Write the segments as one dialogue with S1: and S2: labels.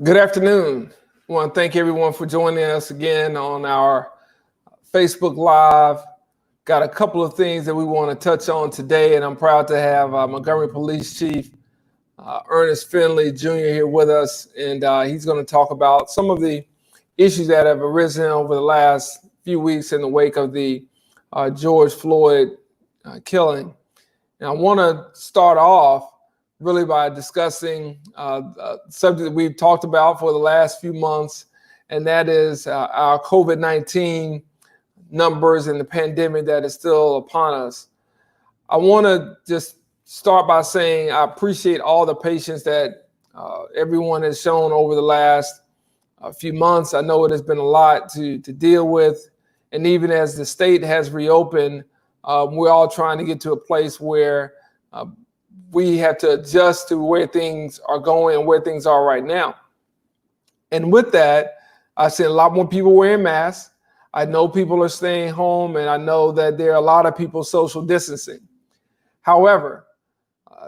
S1: Good afternoon. I want to thank everyone for joining us again on our Facebook Live. Got a couple of things that we want to touch on today, and I'm proud to have Montgomery Police Chief Ernest Finley Jr. here with us, and he's going to talk about some of the issues that have arisen over the last few weeks in the wake of the George Floyd killing. And I want to start off really by discussing a subject that we've talked about for the last few months, and that is our COVID-19 numbers and the pandemic that is still upon us. I want to just start by saying I appreciate all the patience that everyone has shown over the last few months. I know it has been a lot to deal with, and even as the state has reopened, we're all trying to get to a place where we have to adjust to where things are going and where things are right now. And with that, I've seen a lot more people wearing masks. I know people are staying home, and I know that there are a lot of people social distancing. However,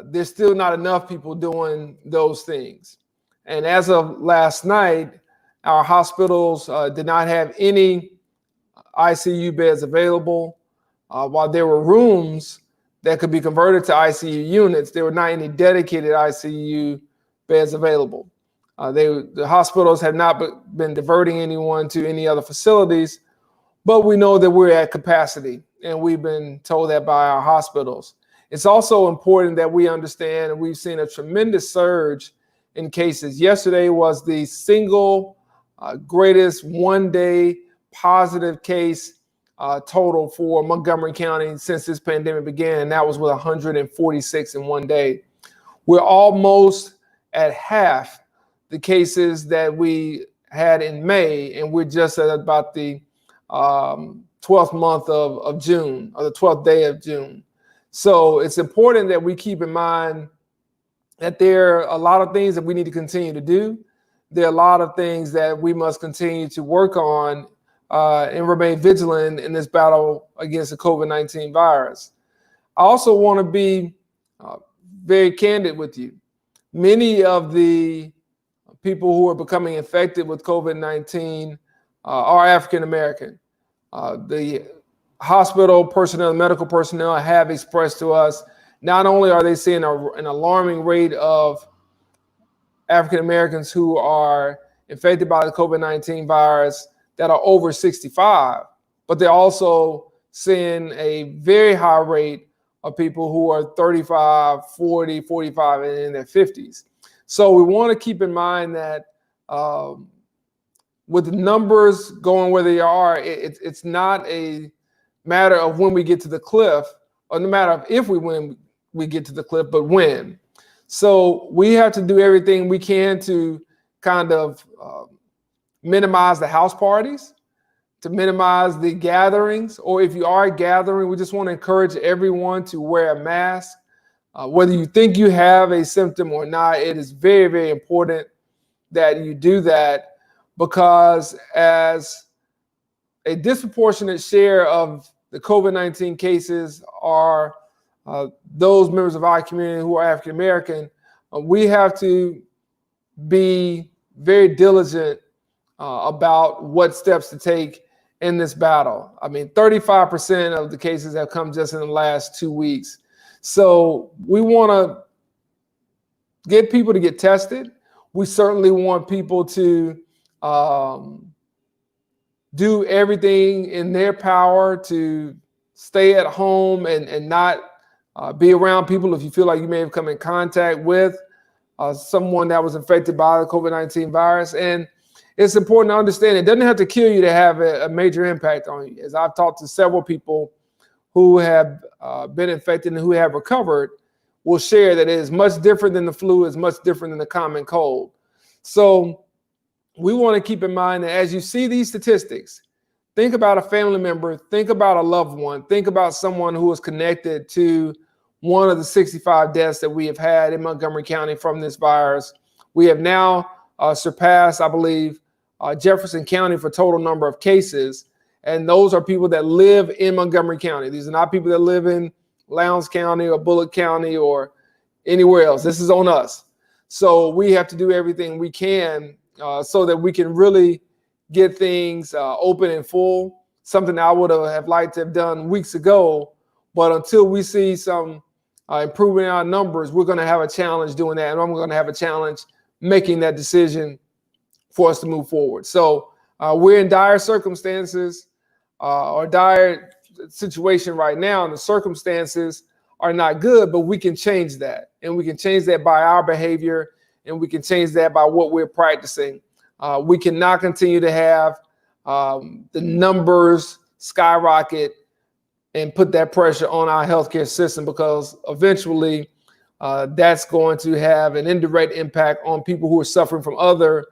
S1: there's still not enough people doing those things. And as of last night, our hospitals did not have any ICU beds available. While there were rooms that could be converted to ICU units, there were not any dedicated ICU beds available. The hospitals have not been diverting anyone to any other facilities, but we know that we're at capacity, and we've been told that by our hospitals. It's also important that we understand, and we've seen a tremendous surge in cases. Yesterday was the single greatest one-day positive case total for Montgomery County since this pandemic began, and that was with 146 in one day. We're almost at half the cases that we had in May, and we're just at about the 12th month of June, or the 12th day of June. So it's important that we keep in mind that there are a lot of things that we need to continue to do. There are a lot of things that we must continue to work on and remain vigilant in this battle against the COVID-19 virus. I also want to be very candid with you. Many of the people who are becoming infected with COVID-19 are African American. The hospital personnel, medical personnel have expressed to us, not only are they seeing an alarming rate of African Americans who are infected by the COVID-19 virus that are over 65, but they're also seeing a very high rate of people who are 35, 40, 45, and in their 50s. So we want to keep in mind that with the numbers going where they are, it's not a matter of when we get to the cliff, or no matter of if we get to the cliff, but when. So we have to do everything we can to kind of minimize the house parties, to minimize the gatherings, or if you are gathering, we just want to encourage everyone to wear a mask. Whether you think you have a symptom or not, it is very, very important that you do that, because as a disproportionate share of the COVID-19 cases are those members of our community who are African American, we have to be very diligent about what steps to take in this battle. I mean, 35% of the cases have come just in the last 2 weeks. So we want to get people to get tested. We certainly want people to do everything in their power to stay at home and not be around people if you feel like you may have come in contact with someone that was infected by the COVID-19 virus. And it's important to understand it doesn't have to kill you to have a major impact on you. As I've talked to several people who have been infected and who have recovered, will share that it is much different than the flu, is much different than the common cold. So we want to keep in mind that as you see these statistics, think about a family member, think about a loved one, think about someone who is connected to one of the 65 deaths that we have had in Montgomery County from this virus. We have now surpassed, I believe, Jefferson County for total number of cases. And those are people that live in Montgomery County. These are not people that live in Lowndes County or Bullock County or anywhere else. This is on us. So we have to do everything we can so that we can really get things open and full, something I would have liked to have done weeks ago. But until we see some improvement in our numbers, we're going to have a challenge doing that. And I'm going to have a challenge making that decision for us to move forward. So we're in dire circumstances, or dire situation right now, and the circumstances are not good, but we can change that. And we can change that by our behavior, and we can change that by what we're practicing. We cannot continue to have the numbers skyrocket and put that pressure on our healthcare system, because eventually that's going to have an indirect impact on people who are suffering from other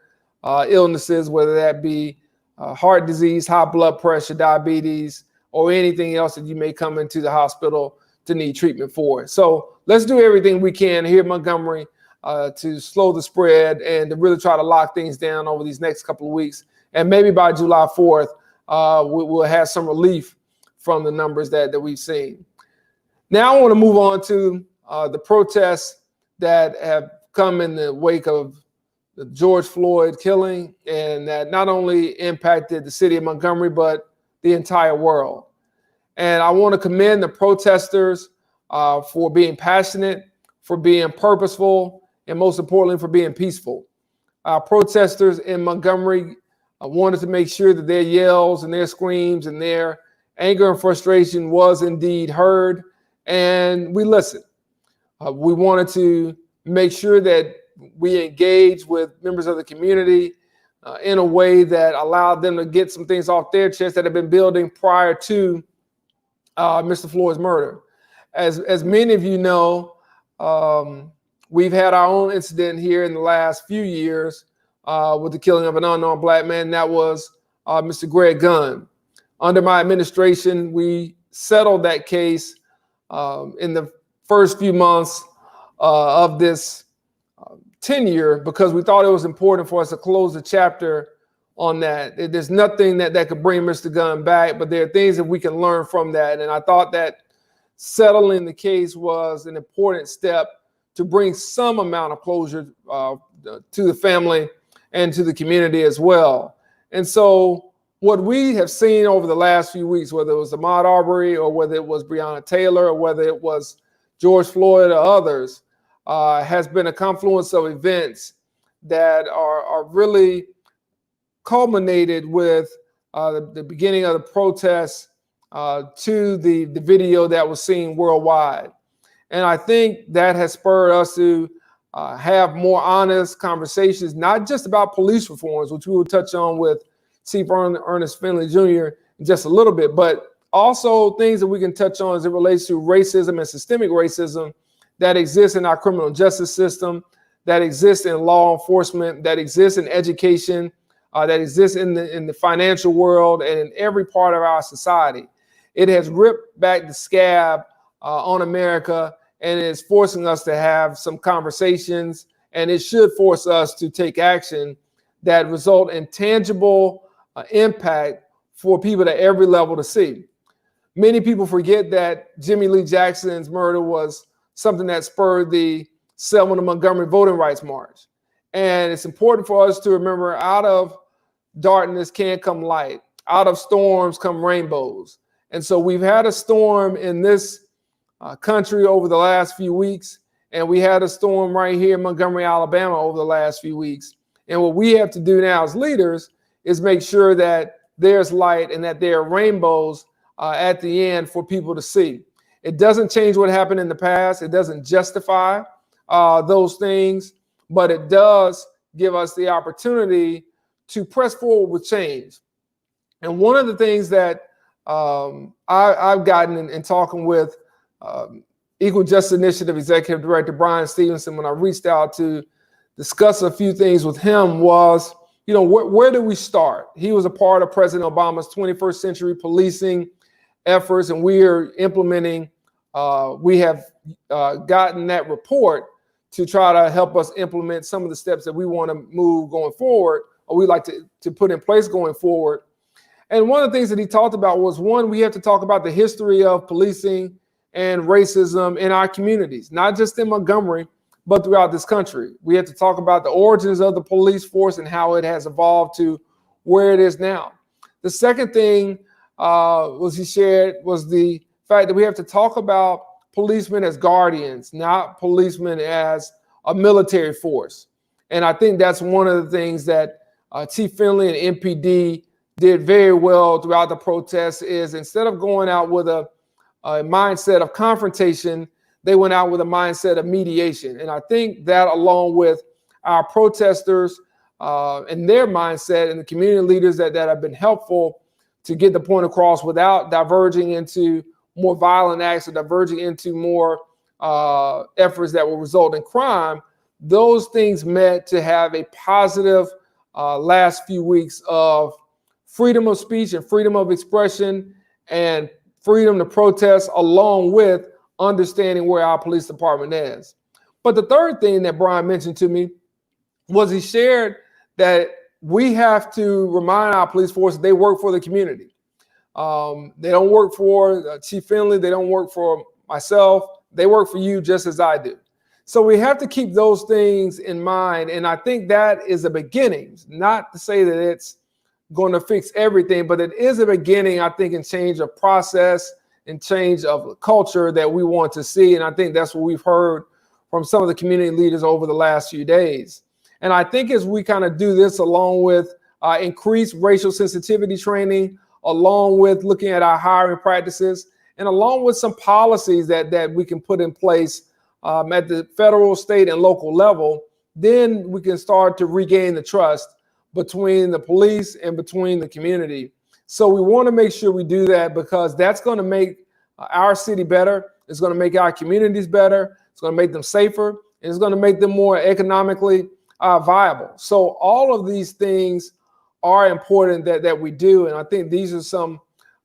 S1: illnesses, whether that be heart disease, high blood pressure, diabetes, or anything else that you may come into the hospital to need treatment for. So let's do everything we can here in Montgomery to slow the spread and to really try to lock things down over these next couple of weeks. And maybe by July 4th, we'll have some relief from the numbers that we've seen. Now I want to move on to the protests that have come in the wake of the George Floyd killing, and that not only impacted the city of Montgomery, but the entire world. And I want to commend the protesters for being passionate, for being purposeful, and most importantly, for being peaceful. Protesters in Montgomery wanted to make sure that their yells and their screams and their anger and frustration was indeed heard, and we listened. We wanted to make sure that we engage with members of the community in a way that allowed them to get some things off their chest that have been building prior to Mr. Floyd's murder. As many of you know, we've had our own incident here in the last few years with the killing of an unarmed black man. And that was Mr. Greg Gunn. Under my administration, we settled that case in the first few months of this tenure, because we thought it was important for us to close the chapter on that. There's nothing that could bring Mr. Gunn back, but there are things that we can learn from that. And I thought that settling the case was an important step to bring some amount of closure to the family and to the community as well. And so what we have seen over the last few weeks, whether it was Ahmaud Arbery or whether it was Breonna Taylor or whether it was George Floyd or others, has been a confluence of events that are really culminated with the beginning of the protests to the video that was seen worldwide. And I think that has spurred us to have more honest conversations, not just about police reforms, which we will touch on with Chief Ernest Finley Jr. in just a little bit, but also things that we can touch on as it relates to racism and systemic racism that exists in our criminal justice system, that exists in law enforcement, that exists in education, that exists in the financial world and in every part of our society. It has ripped back the scab on America, and it is forcing us to have some conversations, and it should force us to take action that result in tangible impact for people at every level to see. Many people forget that Jimmy Lee Jackson's murder was something that spurred the Selma to Montgomery Voting Rights March. And it's important for us to remember, out of darkness can come light, out of storms come rainbows. And so we've had a storm in this country over the last few weeks, and we had a storm right here in Montgomery, Alabama over the last few weeks. And what we have to do now as leaders is make sure that there's light and that there are rainbows at the end for people to see. It doesn't change what happened in the past. It doesn't justify those things, but it does give us the opportunity to press forward with change. And one of the things that I've gotten in talking with Equal Justice Initiative Executive Director Brian Stevenson, when I reached out to discuss a few things with him, was, you know, where do we start? He was a part of President Obama's 21st century policing efforts, and we are implementing, we have gotten that report to try to help us implement some of the steps that we want to move going forward, or we like to put in place going forward. And one of the things that he talked about was, one, we have to talk about the history of policing and racism in our communities, not just in Montgomery, but throughout this country. We have to talk about the origins of the police force and how it has evolved to where it is now. The second thing he shared was the fact that we have to talk about policemen as guardians, not policemen as a military force. And I think that's one of the things that Chief Finley and MPD did very well throughout the protests is instead of going out with a mindset of confrontation, they went out with a mindset of mediation. And I think that along with our protesters and their mindset and the community leaders that have been helpful to get the point across without diverging into more violent acts or diverging into more efforts that will result in crime, those things meant to have a positive last few weeks of freedom of speech and freedom of expression and freedom to protest, along with understanding where our police department is. But the third thing that Brian mentioned to me was he shared that we have to remind our police force that they work for the community. They don't work for Chief Finley. They don't work for myself. They work for you just as I do. So we have to keep those things in mind. And I think that is a beginning, not to say that it's going to fix everything, but it is a beginning, I think, in change of process and change of culture that we want to see. And I think that's what we've heard from some of the community leaders over the last few days. And I think as we kind of do this along with increased racial sensitivity training, along with looking at our hiring practices, and along with some policies that we can put in place at the federal, state, and local level, then we can start to regain the trust between the police and between the community. So we want to make sure we do that because that's going to make our city better. It's going to make our communities better. It's going to make them safer. And it's going to make them more economically viable. So all of these things are important that we do. And I think these are some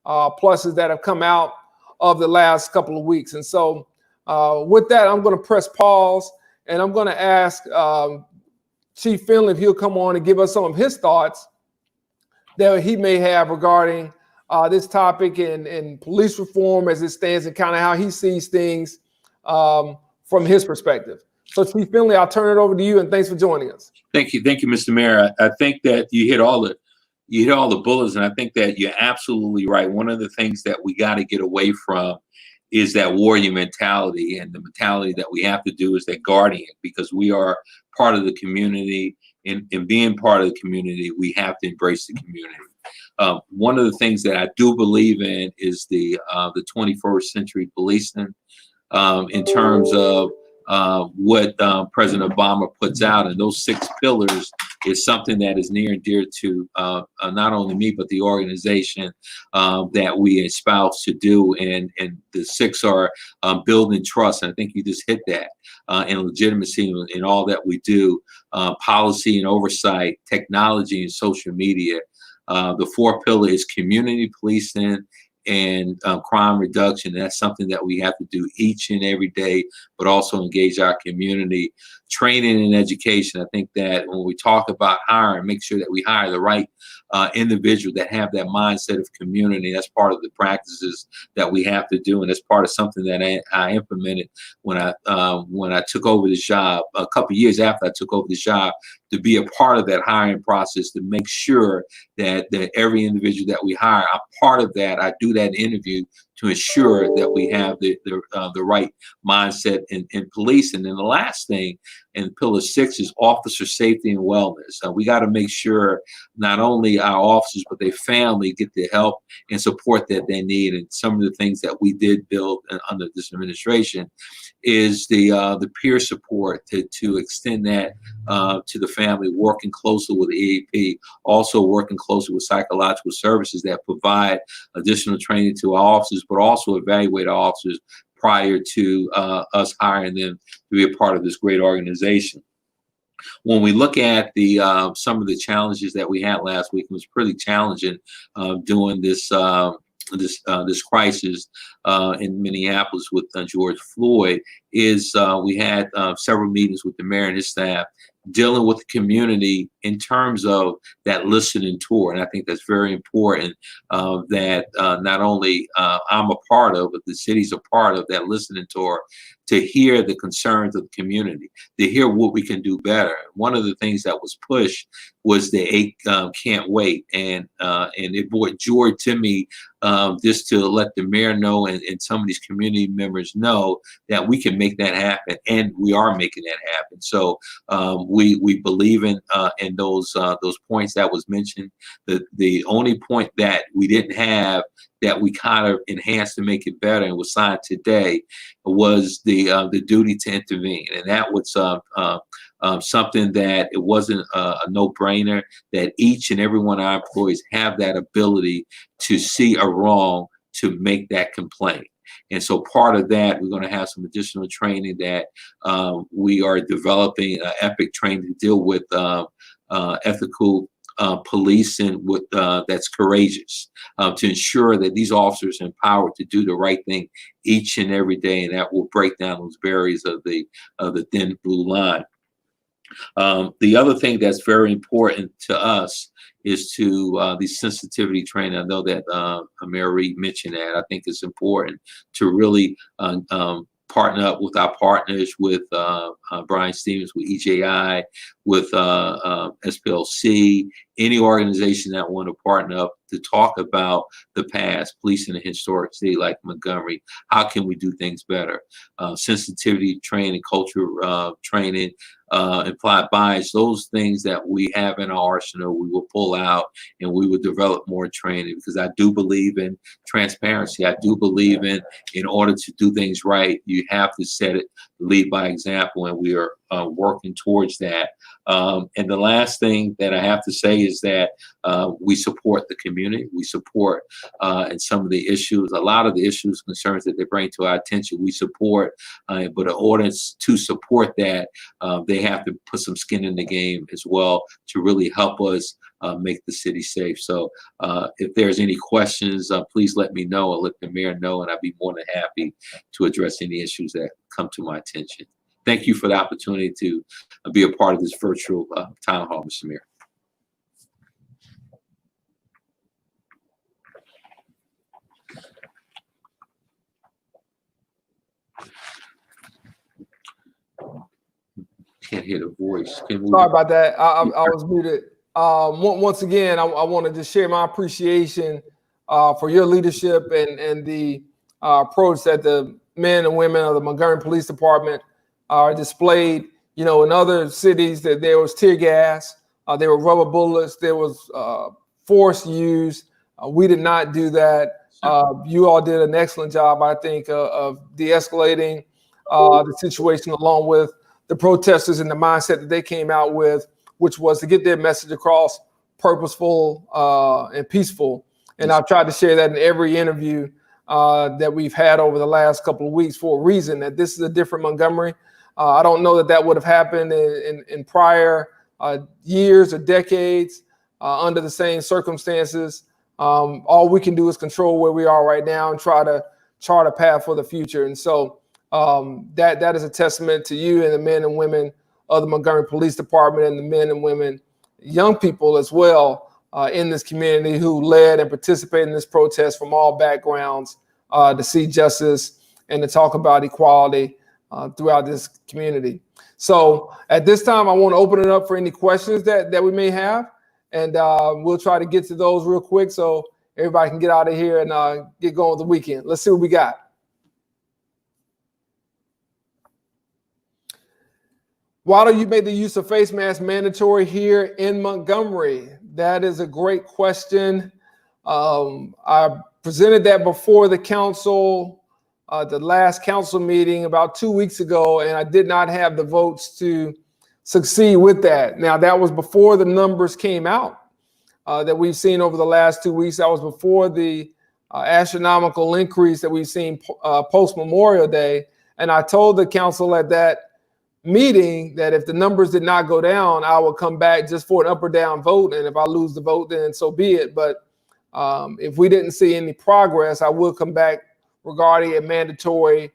S1: pluses that have come out of the last couple of weeks. And so with that, I'm going to press pause and I'm going to ask Chief Finley if he'll come on and give us some of his thoughts that he may have regarding this topic and police reform as it stands and kind of how he sees things from his perspective. So Chief Finley, I'll turn it over to you and thanks for joining us.
S2: Thank you, Mr. Mayor. I think that you hit all the bullets, and I think that you're absolutely right. One of the things that we got to get away from is that warrior mentality, and the mentality that we have to do is that guardian, because we are part of the community, and being part of the community, we have to embrace the community. One of the things that I do believe in is the 21st century policing in terms of what President Obama puts out, and those 6 pillars is something that is near and dear to not only me but the organization that we espouse to do. And the 6 are building trust, and I think you just hit that, and legitimacy in all that we do, policy and oversight, technology and social media. The 4th pillar is community policing and crime reduction. That's something that we have to do each and every day, but also engage our community. Training and education. I think that when we talk about hiring, make sure that we hire the right individual that have that mindset of community. That's part of the practices that we have to do, and that's part of something that I implemented when I took over the job a couple of years after I took over the job, to be a part of that hiring process, to make sure that every individual that we hire, I'm part of that. I do that interview to ensure that we have the right mindset in police. And then the last thing, and pillar 6, is officer safety and wellness. We got to make sure not only our officers but their family get the help and support that they need. And some of the things that we did build under this administration is the peer support to extend that to the family, working closely with EAP, also working closely with psychological services that provide additional training to our officers, but also evaluate our officers prior to us hiring them to be a part of this great organization. When we look at some of the challenges that we had last week, it was pretty challenging during this crisis in Minneapolis with George Floyd. We had several meetings with the mayor and his staff dealing with the community in terms of that listening tour. And I think that's very important that not only I'm a part of, but the city's a part of that listening tour to hear the concerns of the community, to hear what we can do better. One of the things that was pushed was the 8 can't wait, and it brought joy to me just to let the mayor know and some of these community members know that we can make that happen, and we are making that happen. So we believe in those points that was mentioned. The only point that we didn't have that we kind of enhanced to make it better and was signed today was the duty to intervene, and that was something that it wasn't a no-brainer, that each and every one of our employees have that ability to see a wrong, to make that complaint. And so part of that, we're going to have some additional training that we are developing, EPIC training to deal with ethical policing with that's courageous, to ensure that these officers are empowered to do the right thing each and every day, and that will break down those barriers of the thin blue line. The other thing that's very important to us is to the sensitivity training. I know that Mayor Reed mentioned that. I think it's important to really partner up with our partners, with Brian Stevens, with EJI, with SPLC, any organization that want to partner up to talk about the past, police in a historic city like Montgomery. How can we do things better? Sensitivity training, culture training, implied bias, those things that we have in our arsenal, we will pull out and we will develop more training, because I do believe in transparency. I do believe in order to do things right, you have to set it, lead by example, and we are working towards that. And the last thing that I have to say is that we support the community. We support in some of the issues, a lot of the issues, concerns that they bring to our attention, we support. But in order to support that, they have to put some skin in the game as well to really help us make the city safe. So if there's any questions, please let me know, or let the mayor know, and I'd be more than happy to address any issues that come to my attention. Thank you for the opportunity to be a part of this virtual town hall, Mr. Mayor. Can't hear the voice.
S1: Sorry about that. I was muted. Once again, I want to just share my appreciation for your leadership and the approach that the men and women of the Montgomery Police Department are displayed. You know, in other cities, that there was tear gas, there were rubber bullets, there was force used. We did not do that. You all did an excellent job, I think, of de-escalating the situation, along with the protesters and the mindset that they came out with, which was to get their message across, purposeful and peaceful. And I've tried to share that in every interview that we've had over the last couple of weeks, for a reason, that this is a different Montgomery. I don't know that that would have happened in prior years or decades under the same circumstances. All we can do is control where we are right now and try to chart a path for the future. And so that is a testament to you and the men and women of the Montgomery Police Department, and the men and women, young people as well, in this community, who led and participated in this protest from all backgrounds to see justice and to talk about equality throughout this community. So at this time, I want to open it up for any questions that we may have, and we'll try to get to those real quick so everybody can get out of here and get going with the weekend. Let's see what we got. Why don't you make the use of face masks mandatory here in Montgomery? That is a great question. I presented that before the council, the last council meeting about 2 weeks ago, and I did not have the votes to succeed with that. Now, that was before the numbers came out that we've seen over the last 2 weeks. That was before the astronomical increase that we've seen post Memorial Day. And I told the council at that meeting that if the numbers did not go down, I would come back just for an up or down vote. And if I lose the vote, then so be it. But if we didn't see any progress, I will come back regarding a mandatory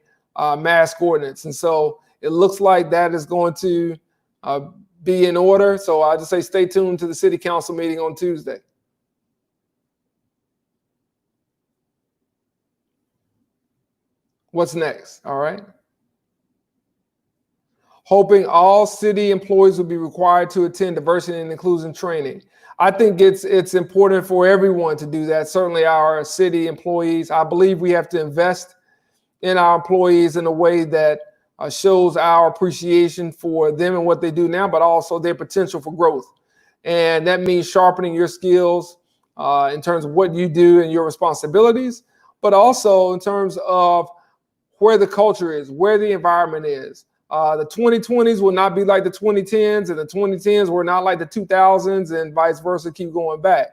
S1: mask ordinance. And so it looks like that is going to be in order. So I just say stay tuned to the city council meeting on Tuesday. What's next? All right. hoping all city employees will be required to attend diversity and inclusion training. I think it's important for everyone to do that. Certainly our city employees. I believe we have to invest in our employees in a way that shows our appreciation for them and what they do now, but also their potential for growth. And that means sharpening your skills in terms of what you do and your responsibilities, but also in terms of where the culture is, where the environment is. The 2020s will not be like the 2010s, and the 2010s were not like the 2000s, and vice versa, keep going back.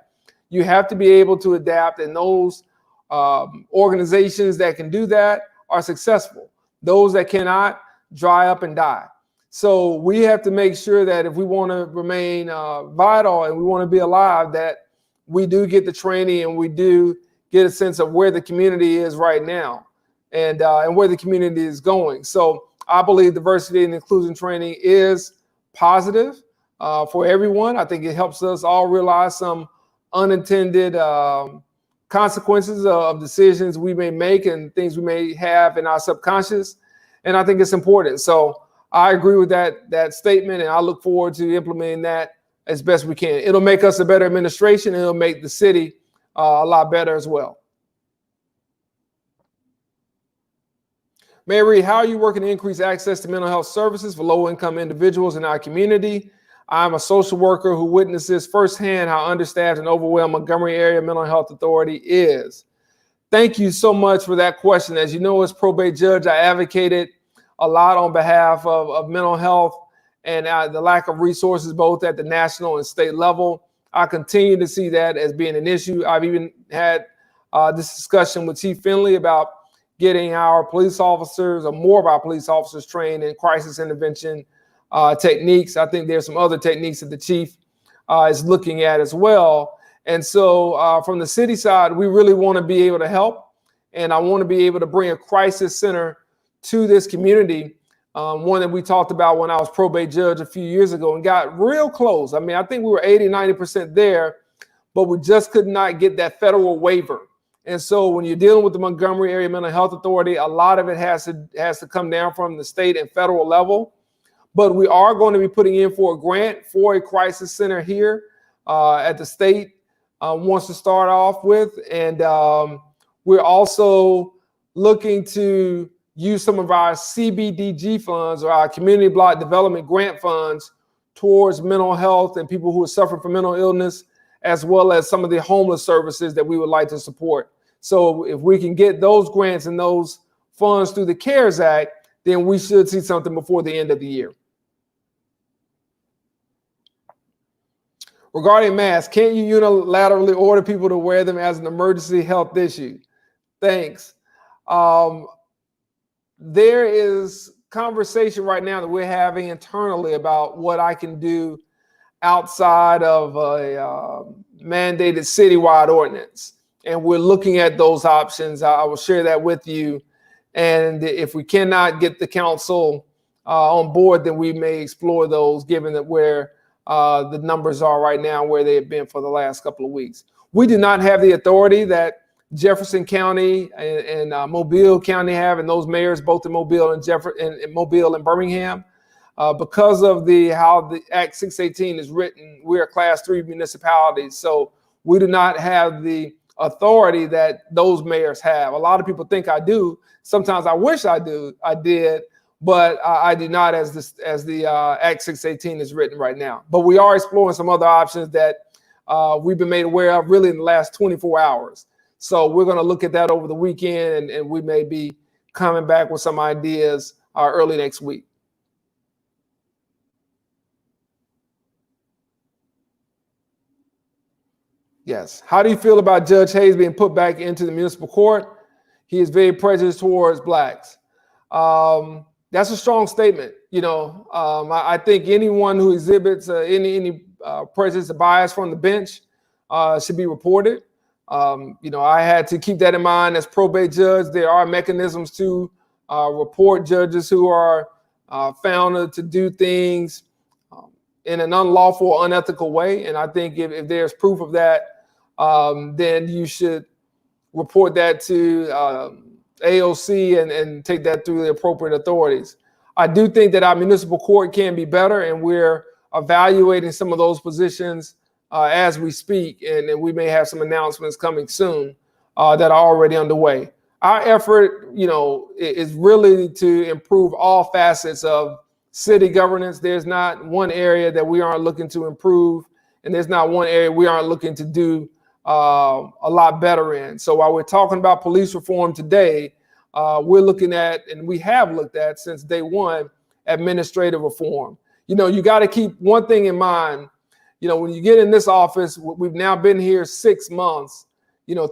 S1: You have to be able to adapt, and those organizations that can do that are successful. Those that cannot, dry up and die. So we have to make sure that if we want to remain vital and we want to be alive, that we do get the training and we do get a sense of where the community is right now and where the community is going. So I believe diversity and inclusion training is positive for everyone. I think it helps us all realize some unintended consequences of decisions we may make and things we may have in our subconscious. And I think it's important. So I agree with that statement, and I look forward to implementing that as best we can. It'll make us a better administration, and it'll make the city a lot better as well. Mayor Reed, how are you working to increase access to mental health services for low-income individuals in our community? I'm a social worker who witnesses firsthand how understaffed and overwhelmed Montgomery Area Mental Health Authority is. Thank you so much for that question. As you know, as probate judge, I advocated a lot on behalf of mental health and the lack of resources both at the national and state level. I continue to see that as being an issue. I've even had this discussion with Chief Finley about getting our police officers or more of our police officers trained in crisis intervention techniques. I think there's some other techniques that the chief is looking at as well. And so from the city side, we really want to be able to help. And I want to be able to bring a crisis center to this community. One that we talked about when I was probate judge a few years ago and got real close. I mean, I think we were 80, 90% there, but we just could not get that federal waiver. And so when you're dealing with the Montgomery Area Mental Health Authority, a lot of it has to come down from the state and federal level. But we are going to be putting in for a grant for a crisis center here at the state wants to start off with. And we're also looking to use some of our CBDG funds or our community block development grant funds towards mental health and people who are suffering from mental illness, as well as some of the homeless services that we would like to support. So if we can get those grants and those funds through the CARES Act, then we should see something before the end of the year. Regarding masks, can't you unilaterally order people to wear them as an emergency health issue? Thanks. There is conversation right now that we're having internally about what I can do outside of a mandated citywide ordinance. And we're looking at those options. I will share that with you. And if we cannot get the council on board, then we may explore those, given that where the numbers are right now, where they have been for the last couple of weeks. We do not have the authority that Jefferson County and Mobile County have, and those mayors both in Mobile and Mobile and Birmingham. Because of how the Act 618 is written, we're a Class 3 municipality, so we do not have the authority that those mayors have. A lot of people think I do. Sometimes I wish I did, but I do not as the Act 618 is written right now. But we are exploring some other options that we've been made aware of really in the last 24 hours. So we're going to look at that over the weekend, and we may be coming back with some ideas early next week. Yes. How do you feel about Judge Hayes being put back into the municipal court? He is very prejudiced towards blacks. That's a strong statement. You know, I think anyone who exhibits any prejudice or bias from the bench should be reported. You know, I had to keep that in mind as probate judge. There are mechanisms to report judges who are found to do things in an unlawful or unethical way. And I think if there's proof of that, then you should report that to AOC and take that through the appropriate authorities. I do think that our municipal court can be better, and we're evaluating some of those positions as we speak, and we may have some announcements coming soon that are already underway. Our effort, is really to improve all facets of city governance. There's not one area that we aren't looking to improve, and there's not one area we aren't looking to do a lot better in. So while we're talking about police reform today, we're looking at, and we have looked at since day one, administrative reform. You got to keep one thing in mind. When you get in this office, we've now been here 6 months.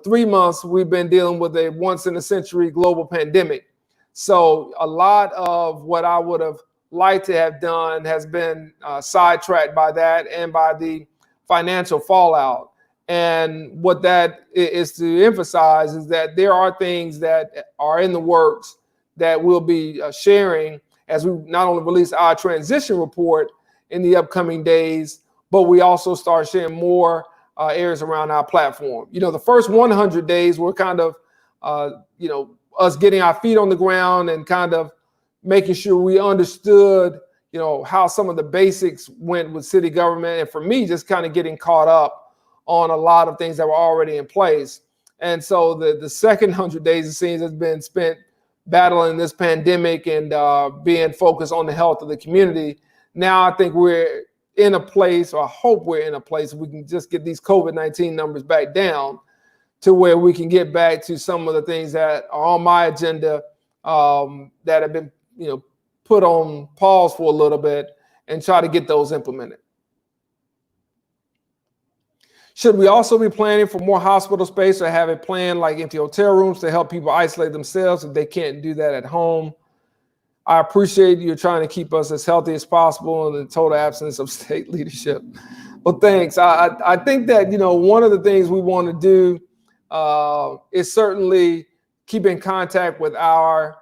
S1: 3 months we've been dealing with a once in a century global pandemic. So a lot of what I would have liked to have done has been sidetracked by that and by the financial fallout. And what that is to emphasize is that there are things that are in the works that we'll be sharing as we not only release our transition report in the upcoming days, but we also start sharing more areas around our platform. The first 100 days were kind of, us getting our feet on the ground and kind of making sure we understood, how some of the basics went with city government. And for me, just kind of getting caught up on a lot of things that were already in place. And so the second 100 days, it seems, has been spent battling this pandemic and being focused on the health of the community. Now I think we're in a place, or I hope we're in a place, we can just get these COVID-19 numbers back down to where we can get back to some of the things that are on my agenda that have been, put on pause for a little bit, and try to get those implemented. Should we also be planning for more hospital space, or have a plan like empty hotel rooms to help people isolate themselves if they can't do that at home? I appreciate you trying to keep us as healthy as possible in the total absence of state leadership. Well, thanks. I think that, one of the things we want to do is certainly keep in contact with our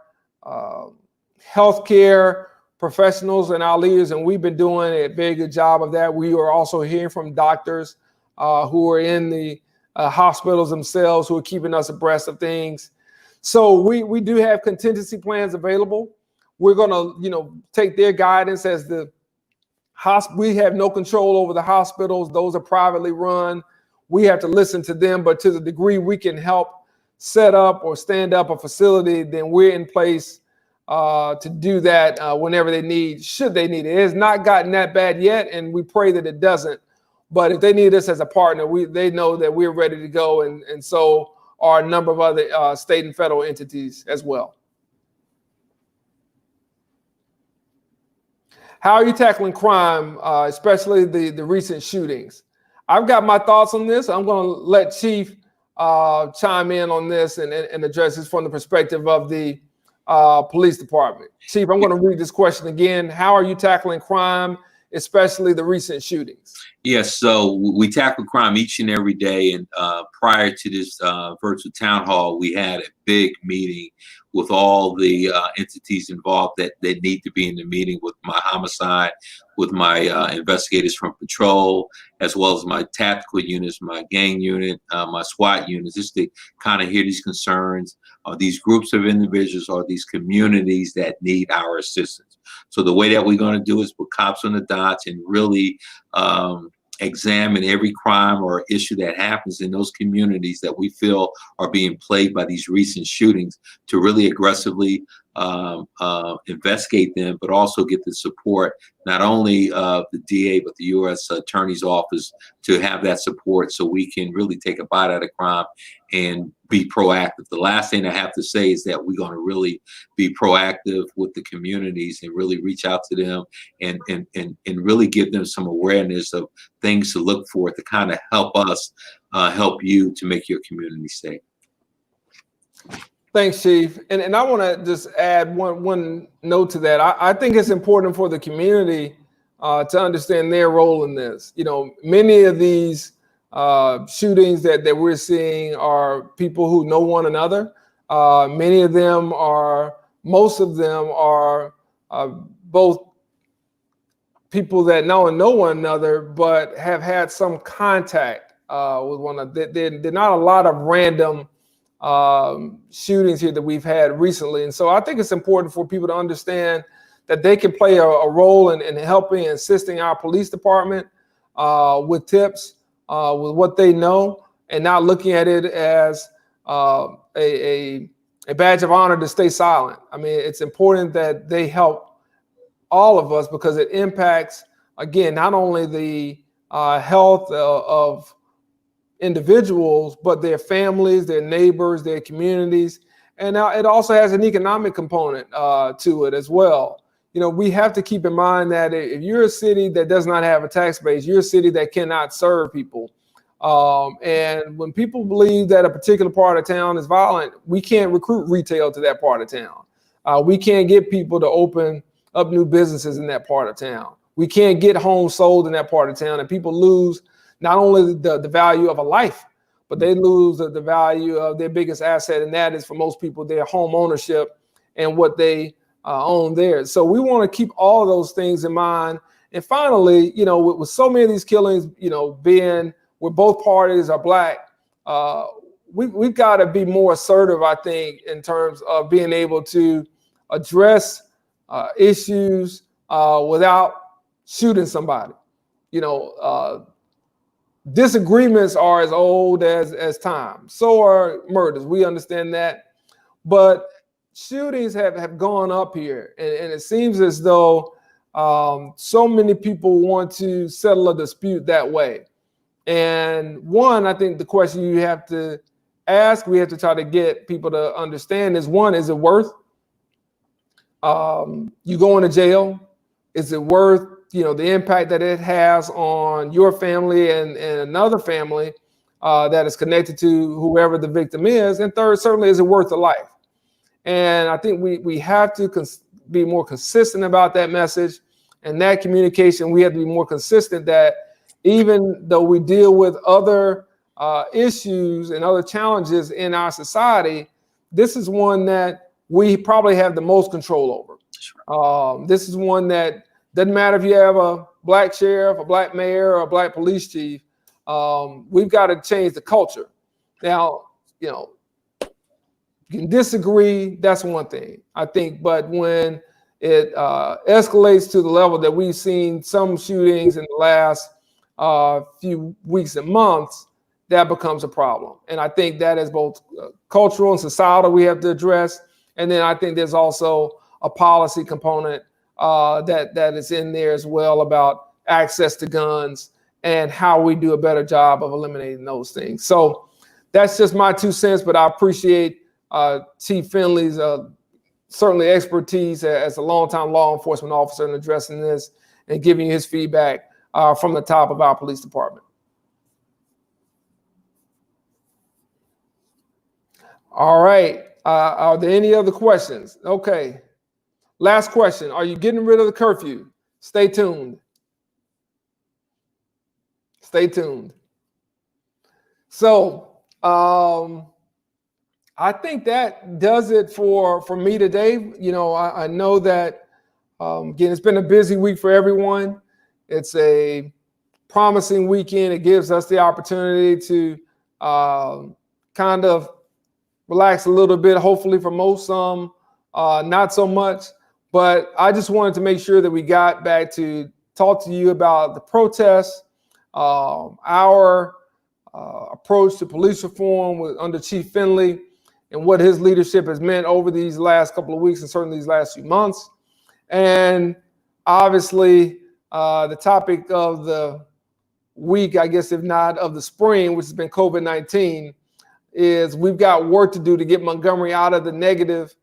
S1: healthcare professionals and our leaders, and we've been doing a very good job of that. We are also hearing from doctors who are in the hospitals themselves, who are keeping us abreast of things. So we do have contingency plans available. We're going to, take their guidance as we have no control over the hospitals. Those are privately run. We have to listen to them, but to the degree we can help set up or stand up a facility, then we're in place to do that whenever should they need it. It has not gotten that bad yet, and we pray that it doesn't. But if they need us as a partner, they know that we're ready to go, and so are a number of other state and federal entities as well. How are you tackling crime, especially the recent shootings? I've got my thoughts on this. I'm going to let Chief chime in on this and address this from the perspective of the police department. Chief, I'm going to read this question again. How are you tackling crime, especially the recent shootings?
S2: Yes, so we tackle crime each and every day. And prior to this virtual town hall, we had a big meeting with all the entities involved that need to be in the meeting, with my homicide, with my investigators from patrol, as well as my tactical units, my gang unit, my SWAT units, just to kind of hear these concerns of these groups of individuals or these communities that need our assistance. So the way that we're going to do is put cops on the dots and really examine every crime or issue that happens in those communities that we feel are being plagued by these recent shootings, to really aggressively investigate them, but also get the support not only of the DA, but the U.S. Attorney's Office, to have that support so we can really take a bite out of crime and be proactive. The last thing I have to say is that we're going to really be proactive with the communities and really reach out to them and really give them some awareness of things to look for to kind of help us help you to make your community safe.
S1: Thanks, Chief. And I want to just add one note to that. I think it's important for the community to understand their role in this. Many of these shootings that we're seeing are people who know one another. Most of them are both people that know one another, but have had some contact with one another. There are not a lot of random shootings here that we've had recently. And so I think it's important for people to understand that they can play a role in helping and assisting our police department with tips, with what they know, and not looking at it as a badge of honor to stay silent. I mean, it's important that they help all of us because it impacts, again, not only the health of individuals, but their families, their neighbors, their communities. And now it also has an economic component to it as well. You know, we have to keep in mind that if you're a city that does not have a tax base, you're a city that cannot serve people. And when people believe that a particular part of town is violent, we can't recruit retail to that part of town. We can't get people to open up new businesses in that part of town. We can't get homes sold in that part of town, and people lose not only the value of a life, but they lose the value of their biggest asset, and that is for most people their home ownership and what they own there. So we want to keep all of those things in mind. And finally, you know, with so many of these killings, you know, being where both parties are Black, we've got to be more assertive, I think, in terms of being able to address issues without shooting somebody. You know, disagreements are as old as time. So are murders. We understand that. But shootings have gone up here. And it seems as though so many people want to settle a dispute that way. And one, I think the question you have to ask, we have to try to get people to understand is, one, is it worth you going to jail? Is it worth, you know, the impact that it has on your family and another family that is connected to whoever the victim is? And third, certainly, is it worth the life? And I think we have to be more consistent about that message and that communication. We have to be more consistent that even though we deal with other issues and other challenges in our society, this is one that we probably have the most control over. This is one that doesn't matter if you have a Black sheriff, a Black mayor, or a Black police chief. We've got to change the culture. Now, you know, you can disagree, that's one thing, I think, but when it escalates to the level that we've seen some shootings in the last few weeks and months, that becomes a problem. And I think that is both cultural and societal we have to address. And then I think there's also a policy component that is in there as well about access to guns and how we do a better job of eliminating those things. So that's just my 2 cents, but I appreciate Chief Finley's certainly expertise as a longtime law enforcement officer in addressing this and giving his feedback from the top of our police department. All right. Are there any other questions? Okay. Last question. Are you getting rid of the curfew? Stay tuned. Stay tuned. So I think that does it for me today. You know, I know that, again, it's been a busy week for everyone. It's a promising weekend. It gives us the opportunity to kind of relax a little bit, hopefully for most, some not so much. But I just wanted to make sure that we got back to talk to you about the protests, our approach to police reform under Chief Finley, and what his leadership has meant over these last couple of weeks and certainly these last few months. And obviously, the topic of the week, I guess, if not of the spring, which has been COVID-19, is we've got work to do to get Montgomery out of the negative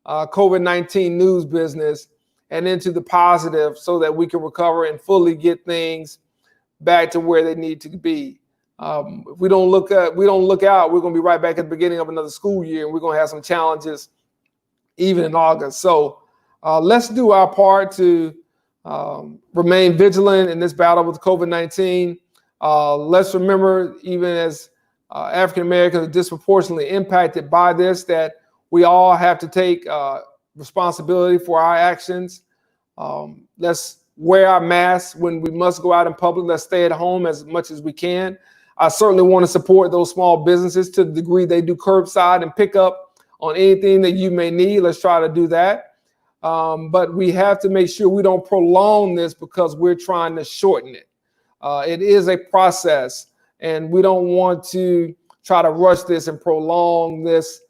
S1: COVID-19 news business and into the positive so that we can recover and fully get things back to where they need to be. If we don't look out, we're going to be right back at the beginning of another school year, and we're going to have some challenges even in August. So let's do our part to remain vigilant in this battle with COVID-19. Let's remember, even as African Americans are disproportionately impacted by this, that we all have to take responsibility for our actions. Let's wear our masks when we must go out in public. Let's stay at home as much as we can. I certainly want to support those small businesses to the degree they do curbside and pick up on anything that you may need. Let's try to do that. but we have to make sure we don't prolong this because we're trying to shorten it. It is a process, and we don't want to try to rush this and prolong this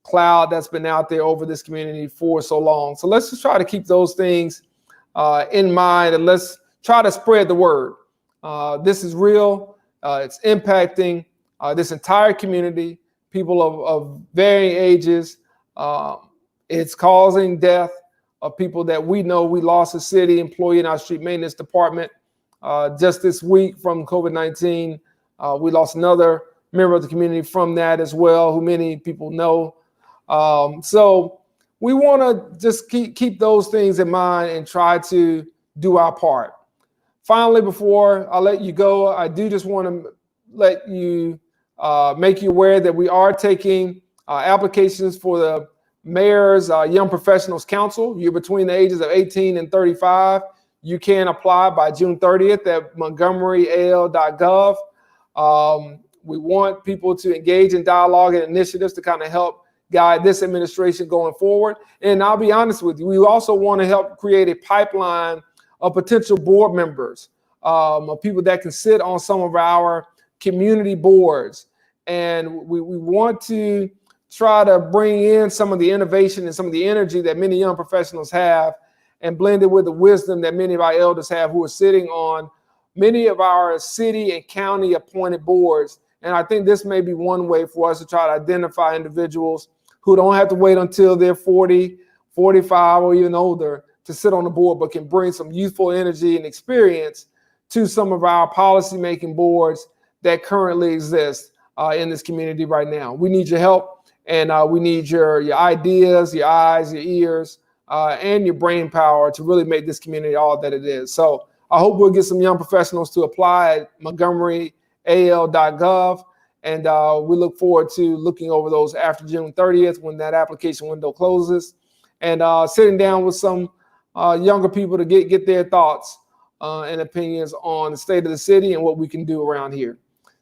S1: cloud that's been out there over this community for so long. So let's just try to keep those things in mind, and let's try to spread the word. This is real. It's impacting this entire community, people of varying ages. It's causing death of people that we know. We lost a city employee in our street maintenance department just this week from COVID-19. We lost another member of the community from that as well, who many people know. So we want to just keep those things in mind and try to do our part. Finally, before I let you go, I do just want to let you make you aware that we are taking applications for the Mayor's Young Professionals Council. You're between the ages of 18 and 35. You can apply by June 30th at montgomeryal.gov. We want people to engage in dialogue and initiatives to kind of help guide this administration going forward. And I'll be honest with you, we also want to help create a pipeline of potential board members, of people that can sit on some of our community boards. And we want to try to bring in some of the innovation and some of the energy that many young professionals have and blend it with the wisdom that many of our elders have who are sitting on many of our city and county appointed boards. And I think this may be one way for us to try to identify individuals who don't have to wait until they're 40, 45, or even older to sit on the board, but can bring some youthful energy and experience to some of our policymaking boards that currently exist in this community right now. We need your help, and we need your ideas, your eyes, your ears, and your brain power to really make this community all that it is. So I hope we'll get some young professionals to apply at montgomeryal.gov. And we look forward to looking over those after June 30th when that application window closes, and sitting down with some younger people to get their thoughts and opinions on the state of the city and what we can do around here.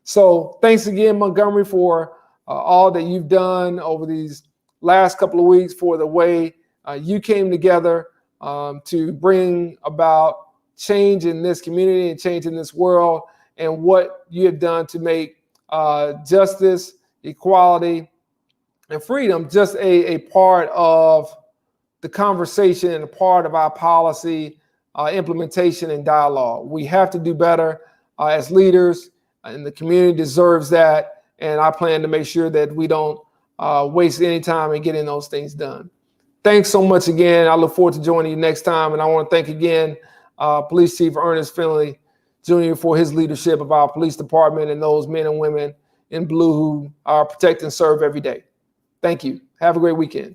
S1: So thanks again, Montgomery, for all that you've done over these last couple of weeks, for the way you came together to bring about change in this community and change in this world, and what you have done to make justice, equality, and freedom just a part of the conversation and a part of our policy implementation and dialogue. We have to do better as leaders, and the community deserves that. And I plan to make sure that we don't waste any time in getting those things done. Thanks so much again. I look forward to joining you next time. And I want to thank again Police Chief Ernest Finley Jr. for his leadership of our police department and those men and women in blue who protect and serve every day. Thank you. Have a great weekend.